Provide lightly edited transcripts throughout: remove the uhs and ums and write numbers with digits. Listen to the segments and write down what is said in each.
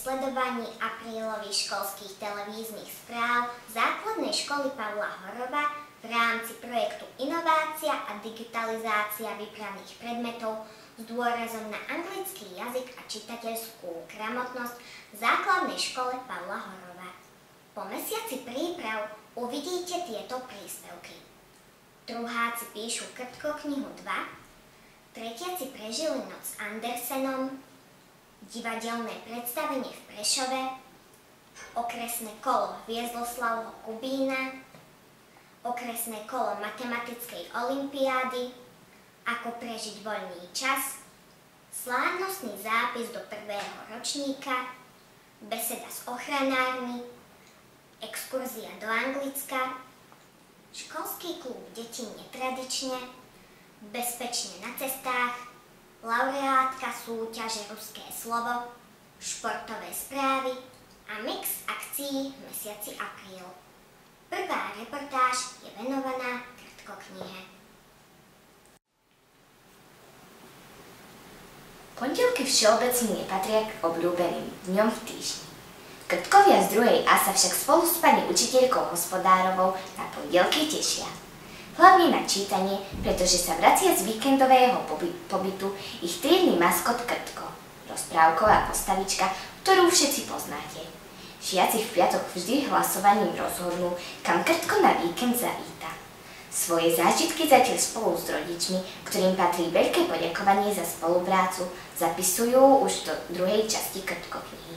sledovaní aprílových školských televíznych správ Základnej školy Pavla Horova v rámci projektu Inovácia a digitalizácia vybraných predmetov s dôrazom na anglický jazyk a čitateľskú gramotnosť v Základnej škole Pavla Horova. Po mesiaci príprav uvidíte tieto príspevky. Druháci píšu Krtko knihu 2, tretiaci prežili noc s Andersenom, divadelné predstavenie v Prešove, okresné kolo Hviezdoslávho Kubína, okresné kolo matematickej olympiády, ako prežiť voľný čas, slávnostný zápis do prvého ročníka, beseda s ochranármi, exkurzia do Anglicka, školský klub detí netradične, bezpečne na cestách, laureátka súťaže Ruské slovo, športové správy a mix akcií v mesiaci apríl. Prvá reportáž je venovaná Krtko knihe. Pondelky všeobecne nepatria k obľúbeným dňom v týždni. Krtkovia z 2. A sa však spolu s pani učiteľkou Hospodárovou na pondelky tešia. Hlavne na čítanie, pretože sa vracia z víkendového pobytu ich triedny maskot Krtko, rozprávková postavička, ktorú všetci poznáte. Žiaci v piatok vždy hlasovaním rozhodnú, kam Krtko na víkend zavíta. Svoje zážitky zatiaľ spolu s rodičmi, ktorým patrí veľké poďakovanie za spoluprácu, zapisujú už do 2. časti Krtko knihy.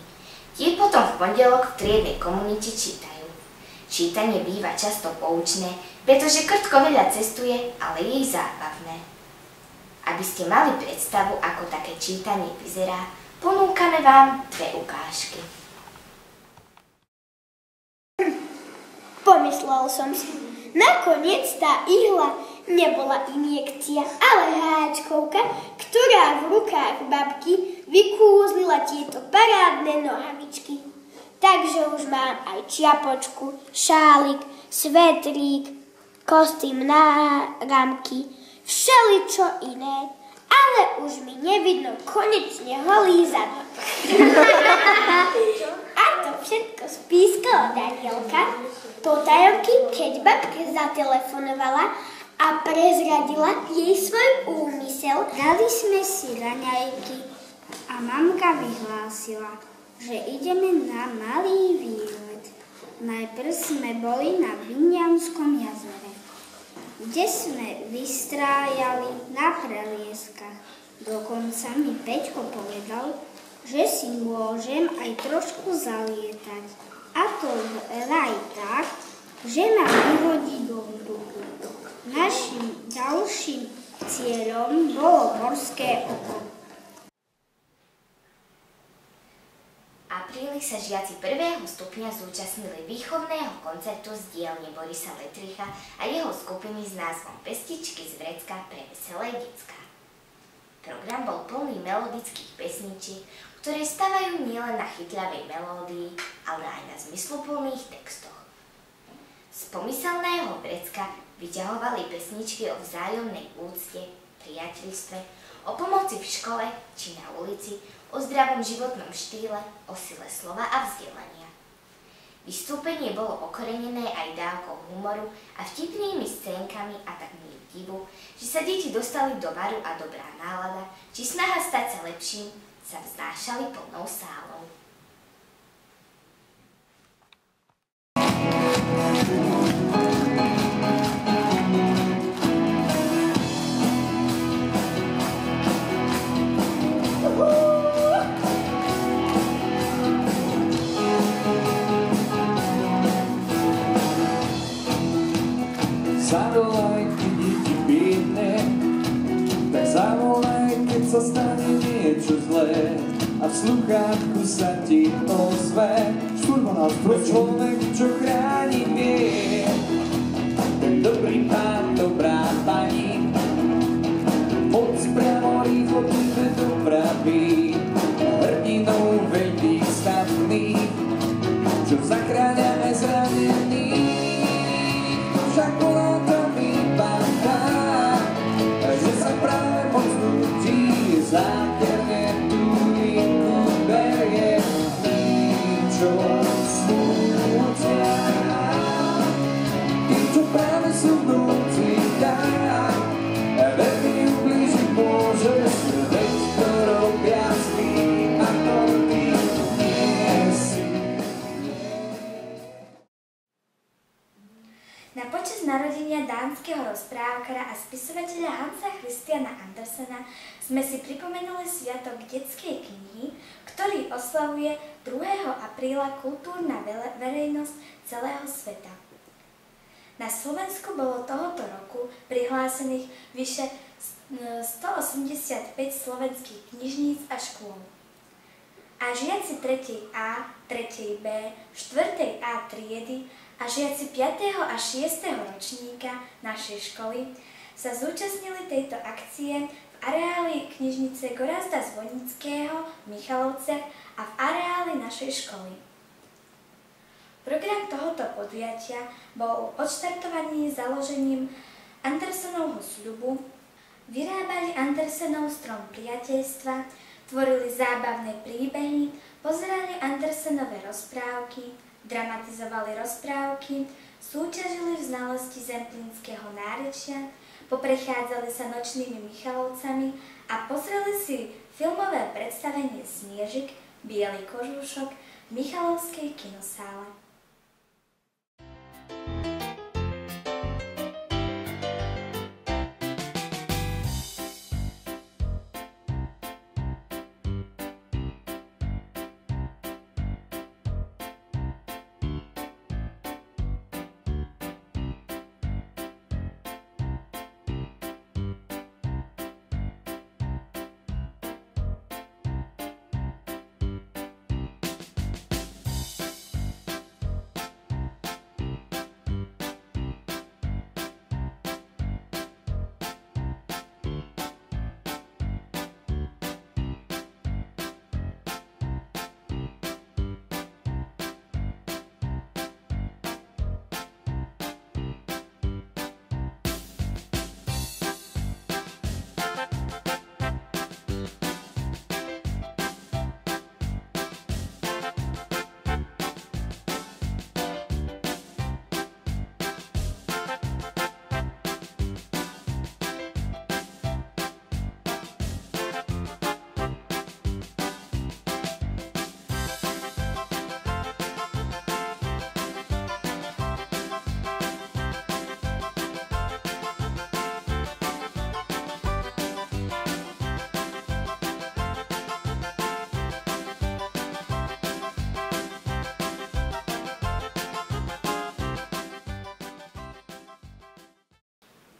Tie potom v pondelok v triednej komunite čítajú. Čítanie býva často poučné, pretože Krtko veľa cestuje, ale je jej zábavné. Aby ste mali predstavu, ako také čítanie vyzerá, ponúkame vám 2 ukážky. Pomyslel som si, nakoniec tá ihla nebola injekcia, ale háčkovka, ktorá v rukách babky vykúzlila tieto parádne nohavičky. Takže už mám aj čiapočku, šálik, svetrík, kostým na rámky, všeličo iné, ale už mi nevidno konečne holý zadok. A to všetko spískala Danielka potajomky, keď babke zatelefonovala a prezradila jej svoj úmysel. Dali sme si raňajky a mamka vyhlásila, že ideme na malý výlet. Najprv sme boli na Vinianskom jazere, kde sme vystrájali na prelieskach. Dokonca mi Peťko povedal, že si môžem aj trošku zalietať. A to vraj tak, že ma vyhodí do vzduchu. Naším ďalším cieľom bolo Morské oko. V apríli sa žiaci 1. stupňa zúčastnili výchovného koncertu z dielne Borisa Letricha a jeho skupiny s názvom Pestičky z vrecka pre veselé decká. Program bol plný melodických pesničiek, ktoré stavajú nielen na chytľavej melódii, ale aj na zmysluplných textoch. Z pomyselného vrecka vyťahovali pesničky o vzájomnej úcte, priateľstve, o pomoci v škole či na ulici, o zdravom životnom štýle, o sile slova a vzdelania. Vystúpenie bolo okorenené aj dávkou humoru a vtipnými scénkami a tak mi divu, že sa deti dostali do varu a dobrá nálada, či snaha stať sa lepším, sa vznášali plnou sálou. Zavolaj, keď je ti biedne, tak zavolaj, keď sa stane niečo zlé a v sluchátku sa ti ozve človek, čo chráni vie. Ten dobrý pán, dobrá pani, poď spravo rýchlo, poďme dopraví, hrdinou veľkých statných, čo zachráňame zranených. Však bola to vypadá, že sa práve poznutí zákerne tú rýchlo berie. rozprávkara a spisovateľa Hansa Christiana Andersena sme si pripomenuli sviatok detskej knihy, ktorý oslavuje 2. apríla kultúrna verejnosť celého sveta. Na Slovensku bolo tohoto roku prihlásených vyše 185 slovenských knižníc a škôl. A žiaci 3. A, 3. B, 4. A triedy a žiaci 5. a 6. ročníka našej školy sa zúčastnili tejto akcie v areáli knižnice Gorazda Zvonického v Michalovciach a v areáli našej školy. Program tohoto podujatia bol odštartovaný založením Andersenovho sľubu, vyrábali Andersenov strom priateľstva, tvorili zábavné príbehy, pozerali Andersenové rozprávky, dramatizovali rozprávky, súťažili v znalosti zemplínskeho nárečia, poprechádzali sa nočnými Michalovcami a pozreli si filmové predstavenie Sniežik, Biely kožúšok v Michalovskej kinosále.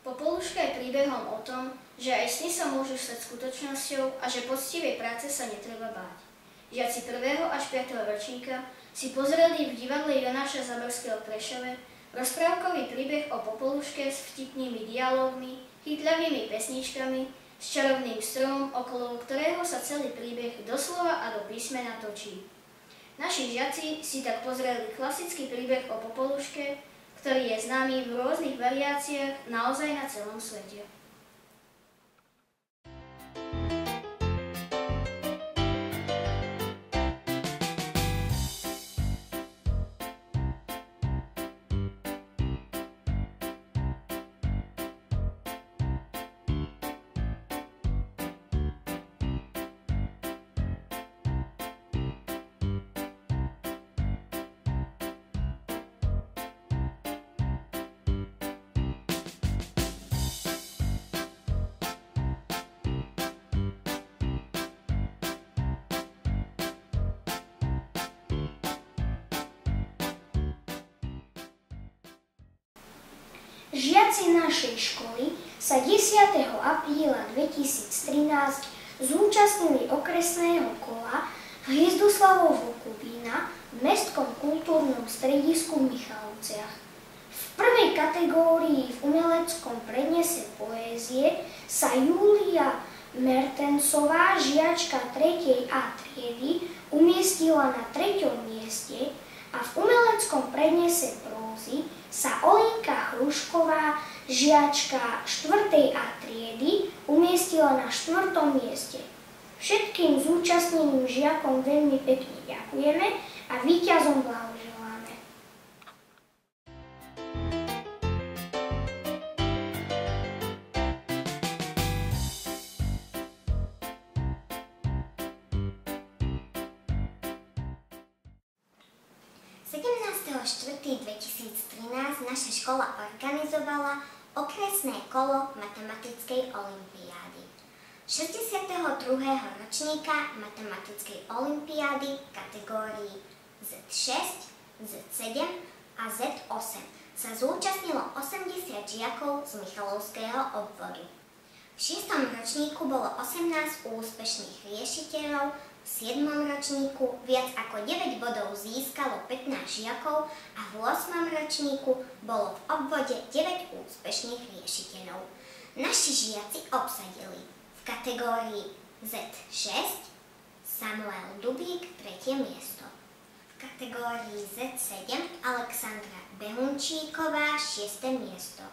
Popoluška je príbehom o tom, že aj sny sa môžu stať skutočnosťou a že poctivej práce sa netreba báť. Žiaci 1. až 5. ročníka si pozreli v divadle Jonáša Zaborského v Prešove rozprávkový príbeh o Popoluške s vtipnými dialógmi, chytľavými pesničkami, s čarovným stromom, okolo ktorého sa celý príbeh doslova a do písmena točí. Naši žiaci si tak pozreli klasický príbeh o Popoluške, ktorý je známy v rôznych variáciách naozaj na celom svete. Žiaci našej školy sa 10. apríla 2013 zúčastnili okresného kola v Hviezdoslavovho Kubína v Mestskom kultúrnom stredisku v Michalovciach. V prvej kategórii v umeleckom prednese poézie sa Júlia Mertensová, žiačka 3. A triedy, umiestnila na 3. mieste a v umeleckom prednese prózy sa Olinka Hrušková, žiačka 4. A triedy, umiestila na 4. mieste. Všetkým zúčastneným žiakom veľmi pekne ďakujeme a víťazom blahoželáme. ...17.4.2013 naša škola organizovala okresné kolo matematickej olympiády. 62. ročníka matematickej olympiády v kategórii Z6, Z7 a Z8 sa zúčastnilo 80 žiakov z Michalovského obvodu. V 6. ročníku bolo 18 úspešných riešiteľov, v 7. ročníku viac ako 9 bodov získalo 15 žiakov a v 8. ročníku bolo v obvode 9 úspešných riešiteľov. Naši žiaci obsadili v kategórii Z6 Samuel Dubík 3. miesto, v kategórii Z7 Alexandra Behunčíková 6. miesto.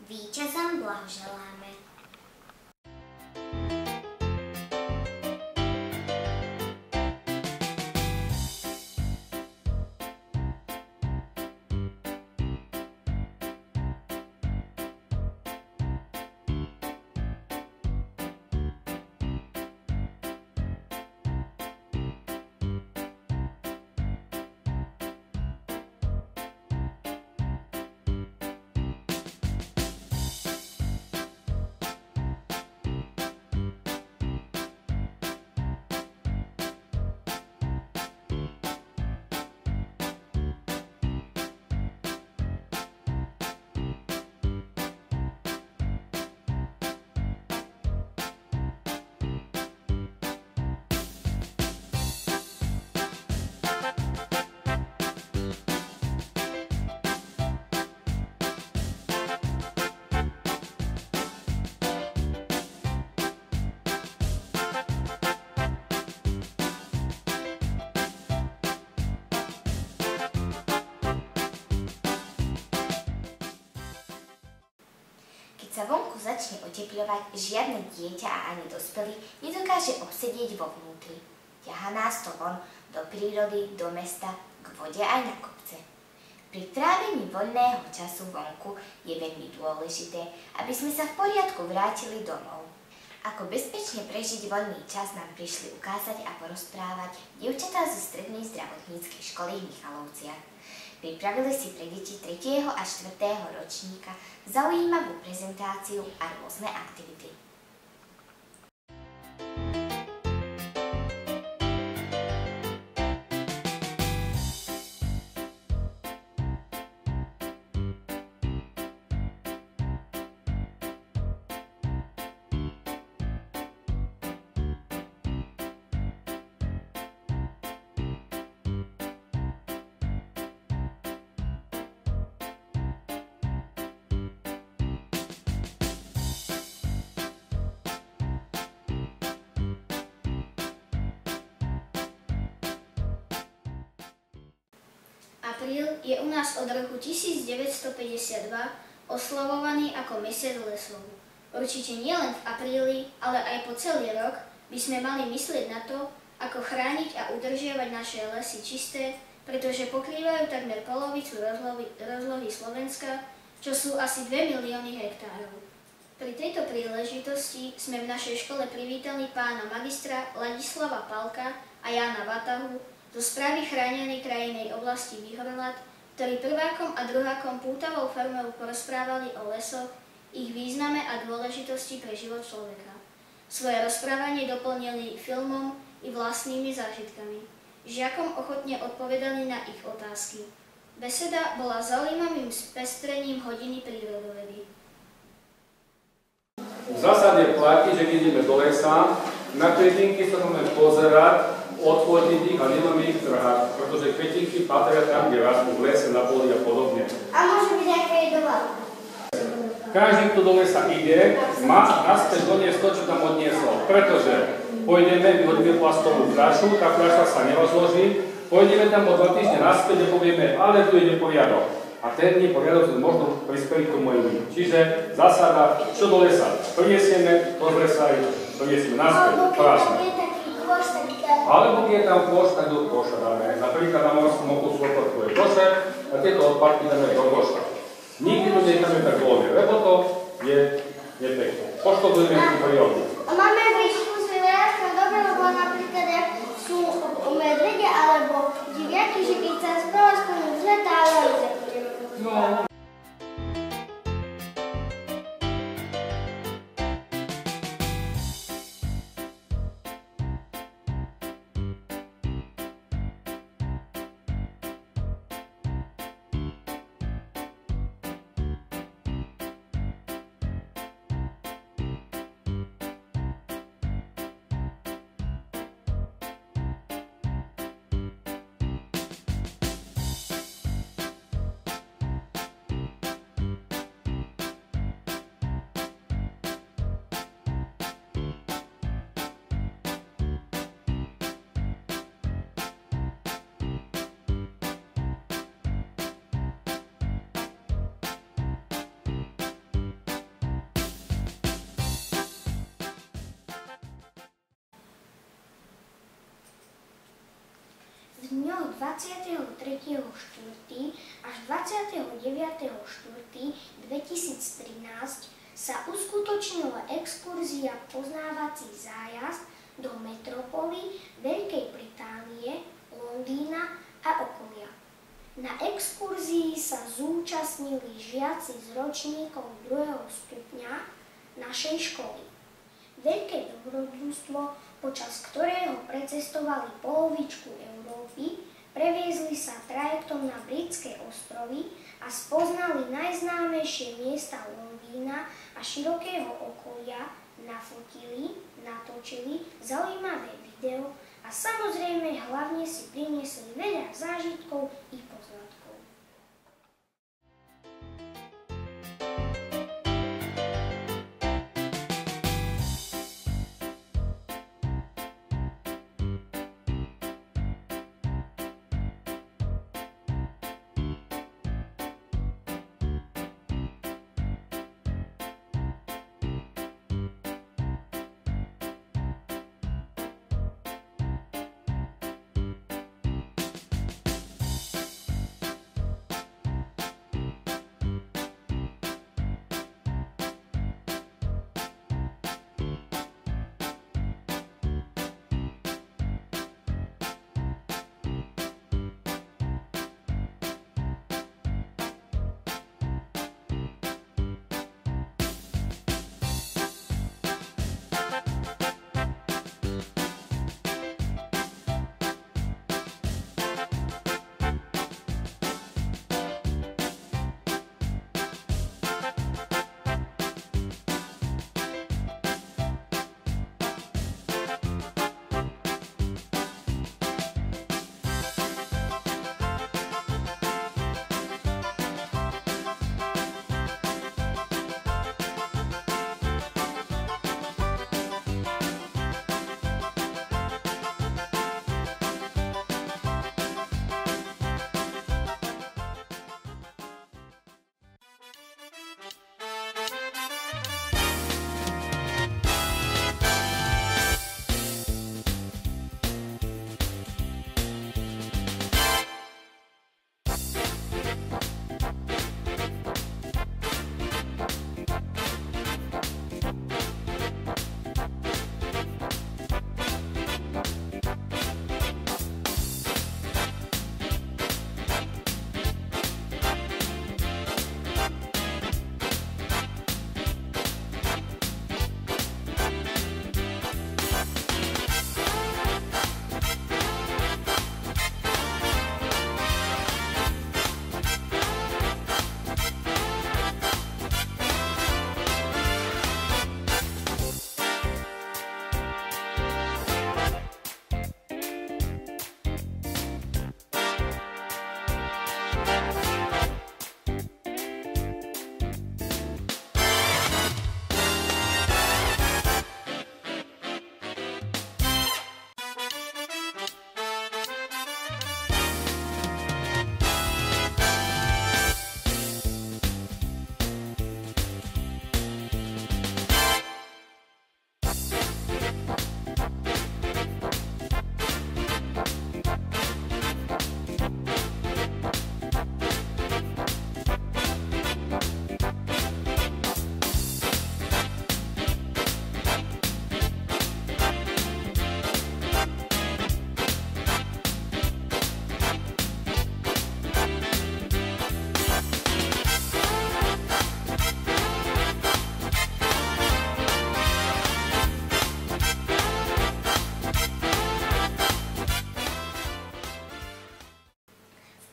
Víťazom blahoželáme. Keď sa vonku začne otepľovať, žiadne dieťa a ani dospelý nedokáže obsedieť vo vnútri. Ťahá nás to von, do prírody, do mesta, k vode aj na kopce. Pri trávení voľného času vonku je veľmi dôležité, aby sme sa v poriadku vrátili domov. Ako bezpečne prežiť voľný čas nám prišli ukázať a porozprávať dievčatá zo strednej zdravotníckej školy v Michalovciach. Pripravili si pre deti 3. a 4. ročníka zaujímavú prezentáciu a rôzne aktivity. Apríl je u nás od roku 1952 oslavovaný ako mesiac lesov. Určite nielen v apríli, ale aj po celý rok by sme mali myslieť na to, ako chrániť a udržiavať naše lesy čisté, pretože pokrývajú takmer polovicu rozlohy Slovenska, čo sú asi 2 milióny hektárov. Pri tejto príležitosti sme v našej škole privítali pána magistra Ladislava Palka a Jána Vatahu zo správy chránenej krajinnej oblasti Výhorlat, ktorí prvákom a druhákom pútavou formou porozprávali o lesoch, ich význame a dôležitosti pre život človeka. Svoje rozprávanie doplnili filmom i vlastnými zážitkami. Žiakom ochotne odpovedali na ich otázky. Beseda bola zaujímavým spestrením hodiny prírodovedy. V zásade platí, že keď ideme do lesa, na kvetinky sa môžeme pozerať, odfotiť ich a nemáme ich trhať, pretože kvetinky patria tam, kde rastú v lese, na poli a podobne. A môže byť aj kredová. Každý, kto do lesa ide, má naspäť doniesť to, čo tam odniesol. Pretože pôjdeme, vyhodíme plastovú fľašu, tá fľaša sa nerozloží, pôjdeme tam o 2 týždne naspäť a povieme, ale tu je neporiadok. A ten neporiadok možno prispeli k tomu aj ľudí. Čiže zásada, čo do lesa prinesieme, to z lesa aj prinesieme naspäť. Alebo keď je tam koš, tak do koša dáme. Napríklad na morskom okusku odpadku je košer a tieto odpadky dáme do koša. Nikdy to necháme tak voľne, lebo to je nepekné. Poškodujeme tú prírodu. A máme blízku zvieratka dobre, lebo napríklad sú medvede alebo diviaky, že keď sa spáva z komu vzletávajú za prírodu. No. 23.4. až 29.4.2013 sa uskutočnila exkurzia poznávací zájazd do metropoly Veľkej Británie, Londýna a okolia. Na exkurzii sa zúčastnili žiaci z ročníkov 2. stupňa našej školy. Veľké dobrodružstvo, počas ktorého precestovali polovičku Európy, previezli sa trajektom na Britské ostrovy a spoznali najznámejšie miesta Londýna a širokého okolia, nafotili, natočili zaujímavé video a samozrejme hlavne si priniesli veľa zážitkov i poznatkov.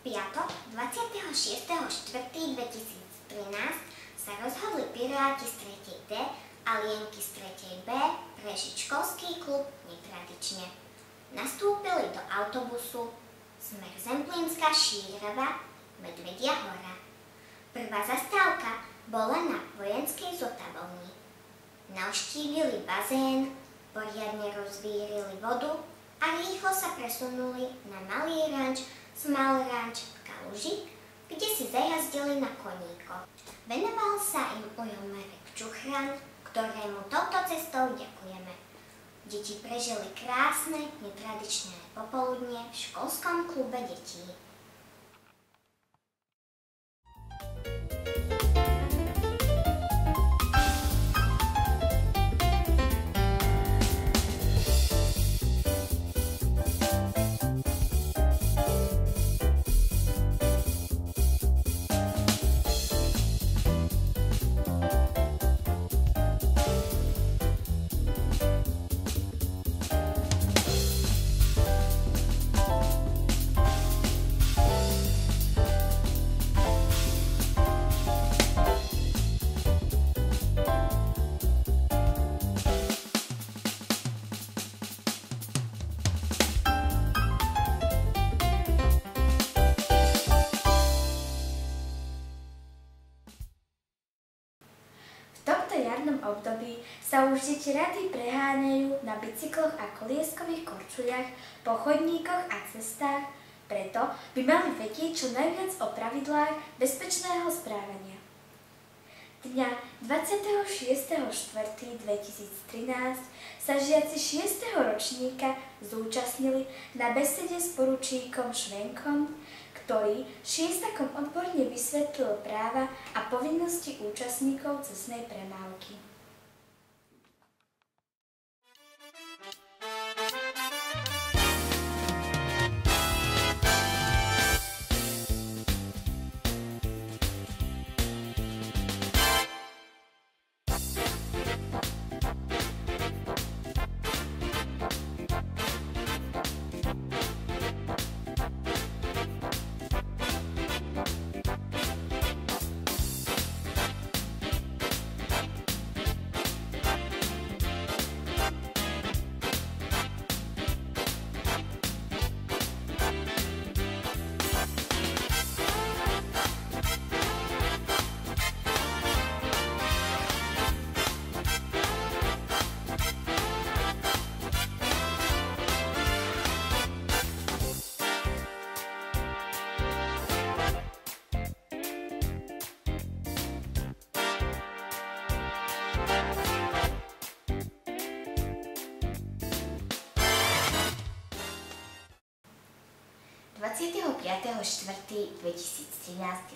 piatok 26.4.2013 sa rozhodli piráti z 3. D a lienky z 3. B prežiť školský klub netradične. Nastúpili do autobusu smer Zemplínska Šírava, Medvedia hora. Prvá zastávka bola na vojenskej zotavovni. Navštívili bazén, poriadne rozvírili vodu a rýchlo sa presunuli na malý ranč Small Ranch v Kaluži, kde si zajazdili na koníko. Venoval sa im ujo Marek Čuchran, ktorému touto cestou ďakujeme. Deti prežili krásne, netradičné popoludne v školskom klube detí. Období sa už deti rady preháňajú na bicykloch a kolieskových korčuliach po chodníkoch a cestách, preto by mali vedieť čo najviac o pravidlách bezpečného správania. Dňa 26.4.2013 sa žiaci 6. ročníka zúčastnili na besede s poručíkom Švenkom, ktorý šiestakom odborne vysvetlil práva a povinnosti účastníkov cestnej premávky.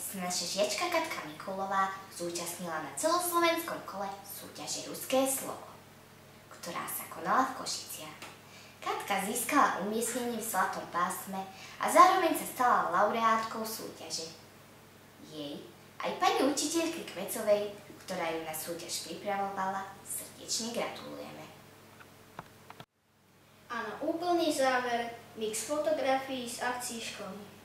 sa naša žiačka Katka Mikulová zúčastnila na celoslovenskom kole súťaže Ruské slovo, ktorá sa konala v Košiciach. Katka získala umiestnenie v zlatom pásme a zároveň sa stala laureátkou súťaže. Jej aj pani učiteľke Kvecovej, ktorá ju na súťaž pripravovala, srdečne gratulujeme. A na úplný záver mix fotografií z akcií školy.